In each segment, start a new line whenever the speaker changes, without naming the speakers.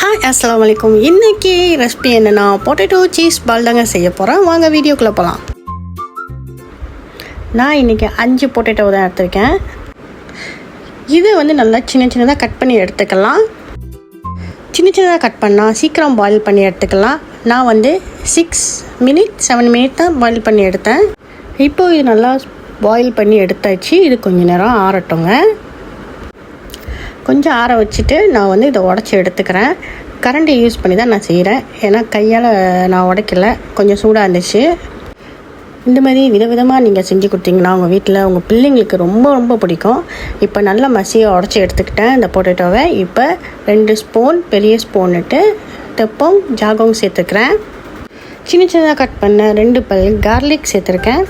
Hi அஸ்ஸலாமு அலைக்கும். இன்றைக்கி ரெசிபி என்னென்னா பொட்டேட்டோ சீஸ் பால் தாங்க செய்ய போகிறேன். வாங்க வீடியோக்குள்ளே போகலாம். நான் இன்றைக்கி 5 பொட்டேட்டோ தான் எடுத்திருக்கேன். இது நல்லா சின்ன சின்னதாக கட் பண்ணி எடுத்துக்கலாம். சின்ன சின்னதாக கட் பண்ணால் சீக்கிரம் பாயில் பண்ணி எடுத்துக்கலாம். நான் 7 மினிட் தான் பாயில் பண்ணி எடுத்தேன். இப்போது இது நல்லா பாயில் பண்ணி எடுத்தாச்சு. இது கொஞ்சம் நேரம் ஆறட்டுங்க. கொஞ்சம் ஆற வச்சுட்டு நான் இதை உடச்சி எடுத்துக்கிறேன். கரண்டி யூஸ் பண்ணி தான் நான் செய்கிறேன். ஏன்னா கையால் நான் உடைக்கல, கொஞ்சம் சூடாக இருந்துச்சு. இந்த மாதிரி விதவிதமாக நீங்கள் செஞ்சு கொடுத்தீங்கன்னா உங்கள் வீட்டில் உங்கள் பிள்ளைங்களுக்கு ரொம்ப ரொம்ப பிடிக்கும். இப்போ நல்லா மசியை உடச்சி எடுத்துக்கிட்டேன் இந்த பொட்டேட்டோவை. இப்போ 2 ஸ்பூன் பெரிய ஸ்பூன்னுட்டு தெப்பம் ஜாகோங் சேர்த்துக்கிறேன். சின்ன சின்னதாக கட் பண்ண 2 பல் கார்லிக் சேர்த்துருக்கேன்.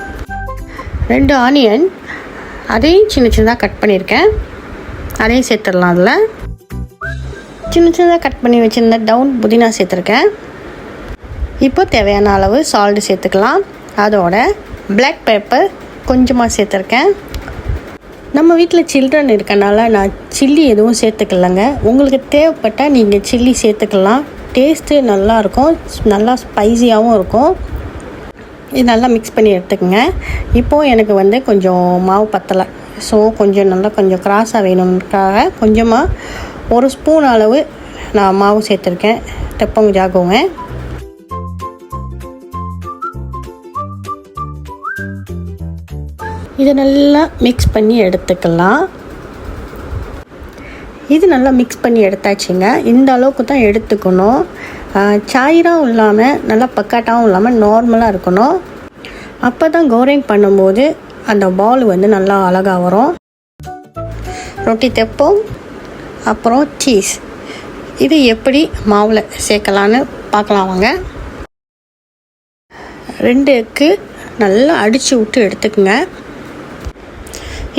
2 ஆனியன் அதையும் சின்ன சின்னதாக கட் பண்ணியிருக்கேன். அதையும் சேர்த்துடலாம். அதில் சின்ன சின்னதாக கட் பண்ணி வச்சுருந்த டவுன் புதினா சேர்த்துருக்கேன். இப்போ தேவையான அளவு சால்ட்டு சேர்த்துக்கலாம். அதோட பிளாக் பெப்பர் கொஞ்சமாக சேர்த்துருக்கேன். நம்ம வீட்டில் சில்ட்ரன் இருக்கனால நான் சில்லி எதுவும் சேர்த்துக்கலங்க. உங்களுக்கு தேவைப்பட்டால் நீங்கள் சில்லி சேர்த்துக்கலாம். டேஸ்ட்டு நல்லாயிருக்கும், நல்லா ஸ்பைஸியாகவும் இருக்கும். இது நல்லா மிக்ஸ் பண்ணி எடுத்துக்கோங்க. இப்போது எனக்கு கொஞ்சம் மாவு பத்தலை. ஸோ கொஞ்சம் கிராஸாக வேணும்னுக்காக கொஞ்சமாக 1 ஸ்பூன் அளவு நான் மாவு சேர்த்துருக்கேன். தெப்பங்க ஜாகோங்க. இதை நல்லா மிக்ஸ் பண்ணி எடுத்துக்கலாம். இது நல்லா மிக்ஸ் பண்ணி எடுத்தாச்சுங்க. இந்த அளவுக்கு தான் எடுத்துக்கணும். சாயிராகவும் இல்லாமல் நல்லா பக்காட்டாகவும் இல்லாமல் நார்மலாக இருக்கணும். அப்போ தான் கோரிங் பண்ணும்போது அந்த பால் நல்லா அழகாக வரும். ரொட்டி தெப்பம் அப்புறம் சீஸ் இது எப்படி மாவில் சேர்க்கலான்னு பார்க்கலாம் வாங்க. 2 எக்கு நல்லா அடித்து விட்டு எடுத்துக்கோங்க.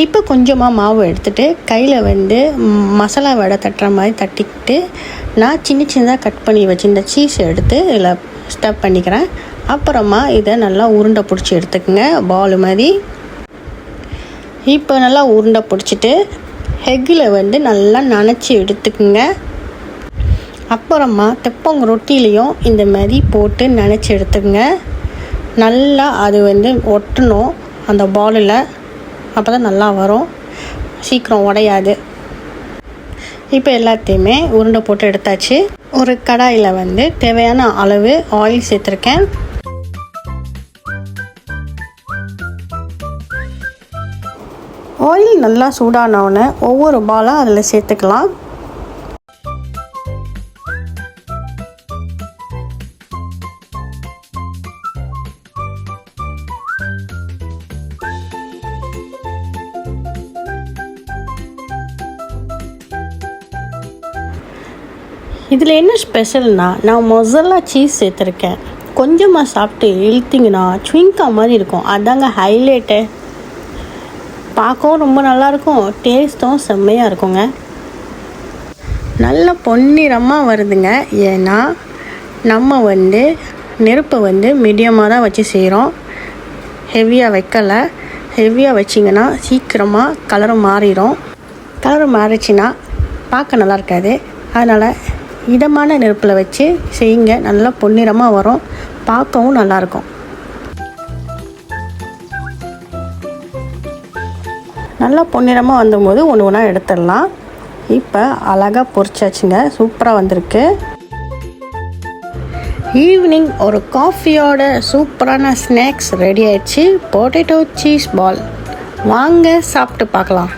இப்போ கொஞ்சமாக மாவு எடுத்துகிட்டு கையில் மசாலா வடை தட்டுற மாதிரி தட்டிக்கிட்டு நான் சின்ன சின்னதாக கட் பண்ணி வச்சுருந்த சீஸ் எடுத்து இதில் ஸ்டப் பண்ணிக்கிறேன். அப்புறமா இதை நல்லா உருண்டை பிடிச்சி எடுத்துக்கோங்க பால் மாதிரி. இப்போ நல்லா உருண்டை பிடிச்சிட்டு எக்கில் நல்லா நனைச்சி எடுத்துக்குங்க. அப்புறமா தெப்பங்க ரொட்டிலையும் இந்த மாதிரி போட்டு நனைச்சி எடுத்துக்குங்க. நல்லா அது ஒட்டணும் அந்த பாலில். அப்போ தான் நல்லா வரும், சீக்கிரம் உடையாது. இப்போ எல்லாத்தையுமே உருண்டை போட்டு எடுத்தாச்சு. ஒரு கடாயில் தேவையான அளவு ஆயில் சேர்த்துருக்கேன். ஆயில் நல்லா சூடானவுடனே ஒவ்வொரு பாலாக அதில் சேர்த்துக்கலாம். இதில் என்ன ஸ்பெஷல்னால் நான் மொசல்லா சீஸ் சேர்த்துருக்கேன். கொஞ்சமாக சாப்பிட்டு இழுத்திங்கன்னா ச்விங்கா மாதிரி இருக்கும். அதாங்க ஹைலைட்டு. பார்க்கவும் ரொம்ப நல்லாயிருக்கும், டேஸ்ட்டும் செம்மையாக இருக்குங்க. நல்ல பொன்னிறமாக வருதுங்க. ஏன்னா நம்ம நெருப்பை மீடியமாக தான் வச்சு செய்கிறோம். ஹெவியாக வைக்கலை. ஹெவியாக வச்சிங்கன்னா சீக்கிரமாக கலர் மாறிடும். கலர் மாறிச்சின்னா பார்க்க நல்லா இருக்காது. அதனால் இதமான நெருப்பில் வச்சு செய்யுங்க. நல்லா பொன்னிறமாக வரும், பார்க்கவும் நல்லாயிருக்கும். நல்லா பொன்னிறமாக வந்தபோது ஒன்று ஒன்றா எடுத்துடலாம். இப்போ அழகாக பொரிச்சாச்சுங்க. சூப்பராக வந்திருக்கு. ஈவினிங் ஒரு காஃபியோட சூப்பரான ஸ்நாக்ஸ் ரெடி ஆயிடுச்சு. Potato cheese ball. வாங்க சாப்பிட்டு பார்க்கலாம்.